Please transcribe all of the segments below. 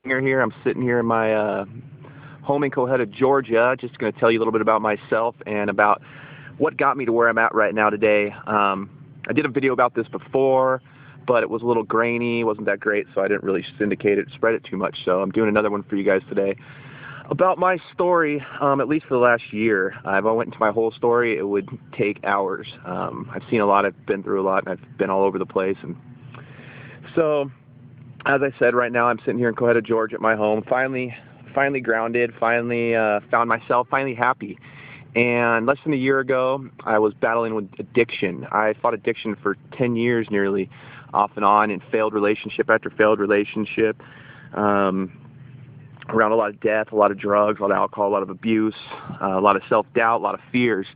Klinger here. I'm sitting here in my home in Coweta, Georgia. Just going to tell you a little bit about myself and about what got me to where I'm at right now today. I did a video about this before, but it was a little grainy, wasn't that great, so I didn't really syndicate it, spread it too much. So I'm doing another one for you guys today about my story. At least for the last year, if I went into my whole story, it would take hours. I've seen a lot, I've been through a lot, and I've been all over the place, and so. As I said, right now I'm sitting here in Coweta, Georgia at my home, finally grounded, finally found myself, finally happy. And less than a year ago, I was battling with addiction. I fought addiction for 10 years nearly, off and on, in failed relationship after failed relationship, around a lot of death, a lot of drugs, a lot of alcohol, a lot of abuse, a lot of self-doubt, a lot of fears.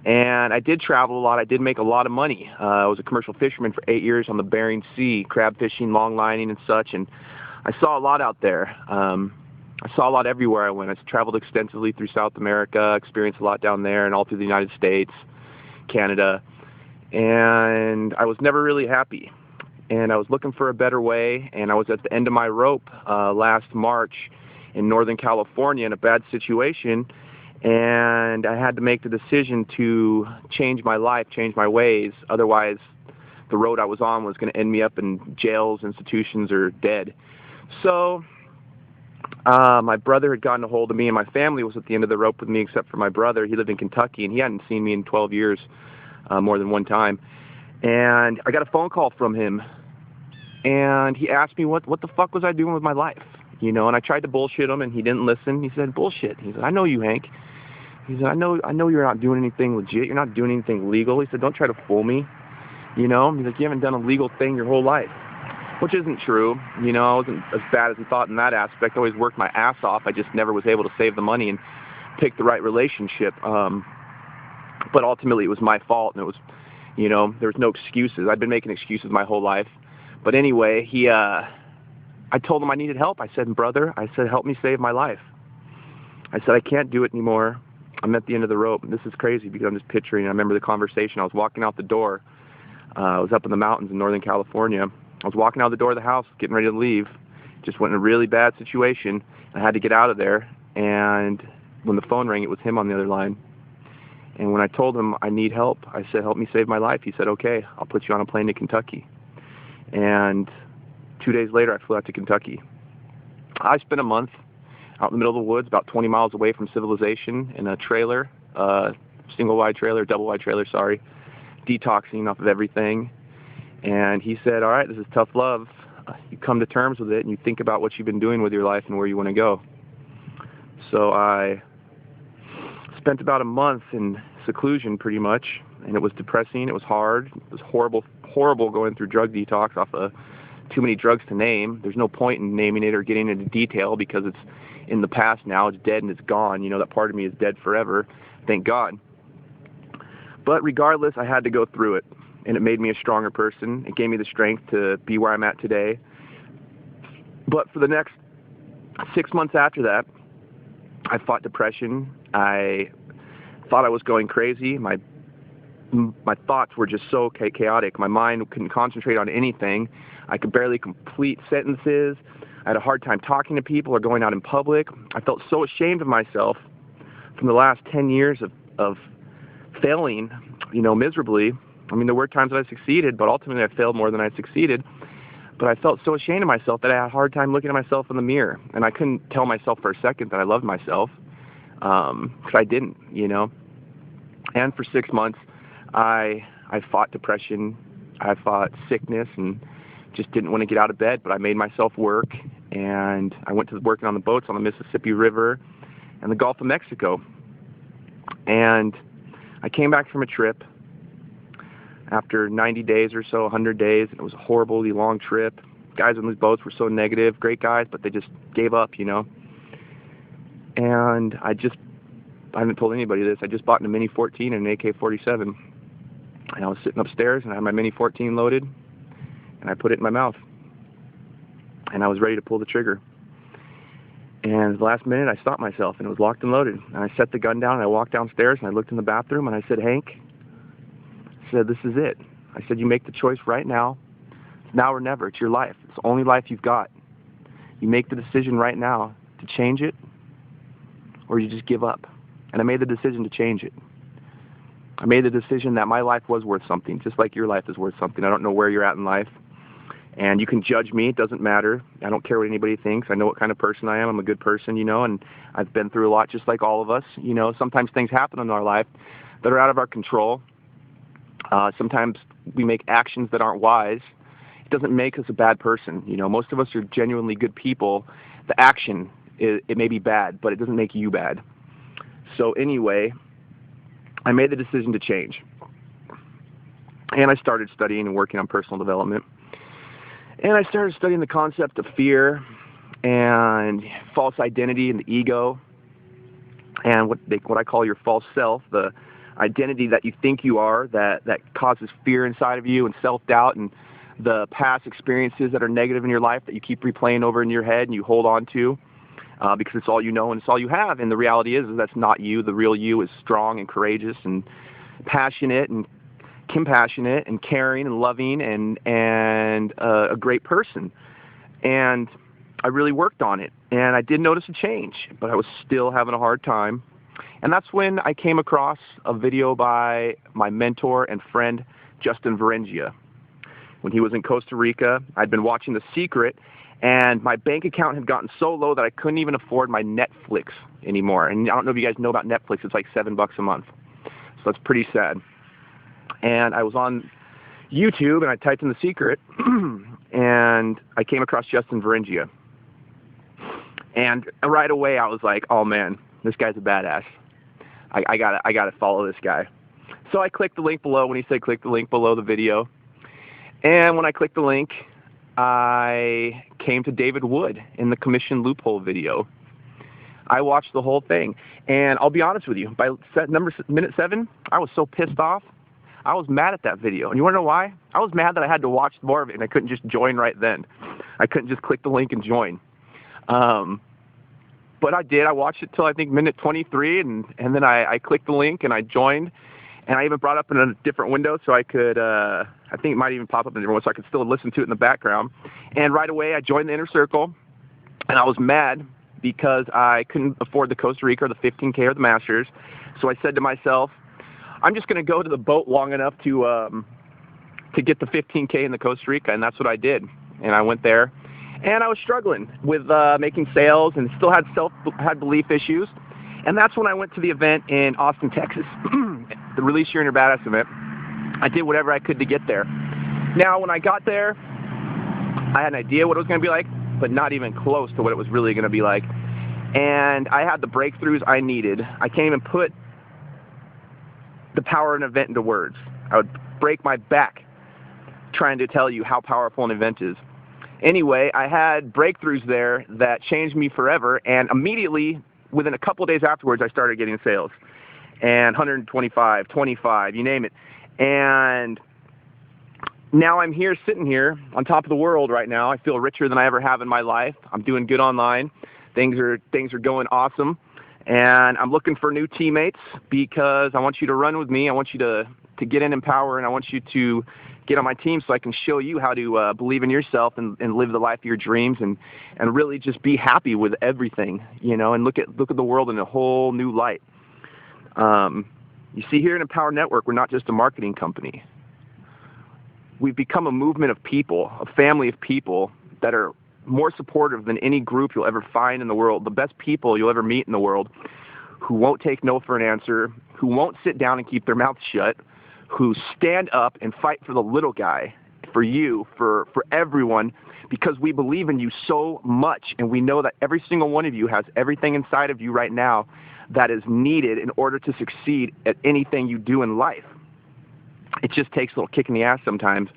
And I did travel a lot. I did make a lot of money. I was a commercial fisherman for 8 years on the Bering Sea, crab fishing, long lining, and such. And I saw a lot out there. I saw a lot everywhere I went. I traveled extensively through South America, experienced a lot down there, and all through the United States, Canada. And I was never really happy. And I was looking for a better way. And I was at the end of my rope last March in Northern California in a bad situation. And I had to make the decision to change my life, change my ways. Otherwise, the road I was on was going to end me up in jails, institutions, or dead. So my brother had gotten a hold of me, and my family was at the end of the rope with me except for my brother. He lived in Kentucky, and he hadn't seen me in 12 years, more than one time. And I got a phone call from him, and he asked me what the fuck was I doing with my life? You know, and I tried to bullshit him, and he didn't listen. He said, bullshit. He said, I know you, Hank. He said, I know you're not doing anything legit. You're not doing anything legal. He said, don't try to fool me. You know, he's like, you haven't done a legal thing your whole life, which isn't true. You know, I wasn't as bad as he thought in that aspect. I always worked my ass off. I just never was able to save the money and pick the right relationship. But ultimately, it was my fault, and it was, you know, there was no excuses. I'd been making excuses my whole life. But anyway, I told him I needed help. I said, brother, I said, help me save my life. I said, I can't do it anymore. I'm at the end of the rope. This is crazy because I'm just picturing. I remember the conversation. I was walking out the door. I was up in the mountains in Northern California. I was walking out the door of the house, getting ready to leave. Just went in a really bad situation. I had to get out of there. And when the phone rang, it was him on the other line. And when I told him I need help, I said, help me save my life. He said, okay, I'll put you on a plane to Kentucky. And 2 days later, I flew out to Kentucky. I spent a month out in the middle of the woods, about 20 miles away from civilization, in a trailer, single-wide trailer, double-wide trailer, sorry, detoxing off of everything. And he said, all right, this is tough love. You come to terms with it, and you think about what you've been doing with your life and where you want to go. So I spent about a month in seclusion, pretty much, and it was depressing. It was hard. It was horrible going through drug detox off of too many drugs to name. There's no point in naming it or getting into detail because it's in the past now. It's dead and it's gone. You know, that part of me is dead forever, thank God. But regardless, I had to go through it, and it made me a stronger person. It gave me the strength to be where I'm at today. But for the next 6 months after that, I fought depression. I thought I was going crazy. My thoughts were just so chaotic. My mind couldn't concentrate on anything. I could barely complete sentences. I had a hard time talking to people or going out in public. I felt so ashamed of myself from the last 10 years of failing, you know, miserably. I mean, there were times that I succeeded, but ultimately I failed more than I succeeded. But I felt so ashamed of myself that I had a hard time looking at myself in the mirror. And I couldn't tell myself for a second that I loved myself, because I didn't, you know. And for 6 months, I fought depression. I fought sickness and just didn't want to get out of bed, but I made myself work. And I went to working on the boats on the Mississippi River and the Gulf of Mexico. And I came back from a trip after 90 days or so, 100 days, and it was a horribly long trip. Guys on these boats were so negative, great guys, but they just gave up, you know. And I haven't told anybody this, I just bought a Mini 14 and an AK-47. And I was sitting upstairs, and I had my Mini 14 loaded, and I put it in my mouth. And I was ready to pull the trigger. And at the last minute, I stopped myself, and it was locked and loaded. And I set the gun down, and I walked downstairs, and I looked in the bathroom, and I said, Hank, I said, this is it. I said, you make the choice right now. It's now or never. It's your life. It's the only life you've got. You make the decision right now to change it, or you just give up. And I made the decision to change it. I made the decision that my life was worth something, just like your life is worth something. I don't know where you're at in life, and you can judge me. It doesn't matter. I don't care what anybody thinks. I know what kind of person I am. I'm a good person, and I've been through a lot just like all of us. Sometimes things happen in our life that are out of our control. Sometimes we make actions that aren't wise. It doesn't make us a bad person. Most of us are genuinely good people. The action, it may be bad, but it doesn't make you bad. So anyway, I made the decision to change. And I started studying and working on personal development. And I started studying the concept of fear and false identity and the ego and what I call your false self, the identity that you think you are that causes fear inside of you and self-doubt, and the past experiences that are negative in your life that you keep replaying over in your head and you hold on to because it's all you know and it's all you have. And the reality is that's not you. The real you is strong and courageous and passionate and compassionate and caring and loving and a great person. And I really worked on it, and I did notice a change, but I was still having a hard time. And that's when I came across a video by my mentor and friend, Justin Varengia. When he was in Costa Rica, I'd been watching The Secret, and my bank account had gotten so low that I couldn't even afford my Netflix anymore. And I don't know if you guys know about Netflix. It's like $7 a month. So that's pretty sad. And I was on YouTube, and I typed in The Secret, and I came across Justin Varengia. And right away, I was like, oh, man, this guy's a badass. I gotta follow this guy. So I clicked the link below when he said click the link below the video. And when I clicked the link, I came to David Wood in the commission loophole video. I watched the whole thing. And I'll be honest with you, by minute 7, I was so pissed off. I was mad at that video. And you want to know why? I was mad that I had to watch more of it and I couldn't just join right then. I couldn't just click the link and join. But I did. I watched it till I think minute 23, and then I clicked the link and I joined, and I even brought up in a different window so I could, I think it might even pop up in a different one so I could still listen to it in the background. And right away I joined the inner circle, and I was mad because I couldn't afford the Costa Rica or the 15K or the Masters. So I said to myself, I'm just going to go to the boat long enough to get the 15K in the Costa Rica, and that's what I did. And I went there. And I was struggling with making sales and still had belief issues. And that's when I went to the event in Austin, Texas, the Release Your Inner Badass event. I did whatever I could to get there. Now, when I got there, I had an idea what it was going to be like, but not even close to what it was really going to be like. And I had the breakthroughs I needed. I can't even put the power of an event into words. I would break my back trying to tell you how powerful an event is. Anyway, I had breakthroughs there that changed me forever, and immediately, within a couple of days afterwards, I started getting sales. And 125, 25, you name it. And now I'm here, sitting here, on top of the world right now. I feel richer than I ever have in my life. I'm doing good online. Things are going awesome. And I'm looking for new teammates because I want you to run with me. I want you to get in power, and I want you to get on my team so I can show you how to believe in yourself and live the life of your dreams and really just be happy with everything, and look at the world in a whole new light. You see, here in Empower Network, we're not just a marketing company. We've become a movement of people, a family of people that are more supportive than any group you'll ever find in the world, the best people you'll ever meet in the world, who won't take no for an answer, who won't sit down and keep their mouths shut, who stand up and fight for the little guy, for you, for everyone, because we believe in you so much, and we know that every single one of you has everything inside of you right now that is needed in order to succeed at anything you do in life. It just takes a little kick in the ass sometimes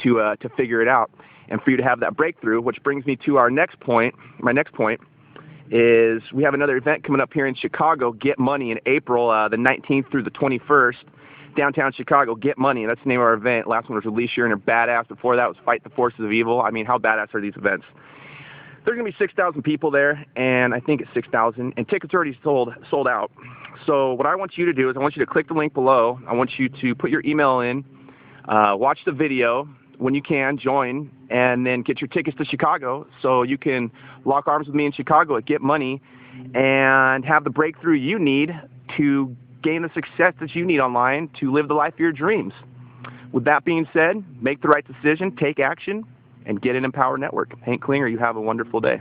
to figure it out and for you to have that breakthrough, which brings me to our next point. My next point is we have another event coming up here in Chicago, Get Money, in April the 19th through the 21st. Downtown Chicago, Get Money. That's the name of our event. Last one was Release Your Inner Badass. Before that was Fight the Forces of Evil. I mean, how badass are these events? There's going to be 6,000 people there, and I think it's 6,000, and tickets are already sold out. So what I want you to do is I want you to click the link below. I want you to put your email in, watch the video, when you can, join, and then get your tickets to Chicago so you can lock arms with me in Chicago and get money and have the breakthrough you need to gain the success that you need online to live the life of your dreams. With that being said, make the right decision, take action, and get an empowered network. Hank Klinger, you have a wonderful day.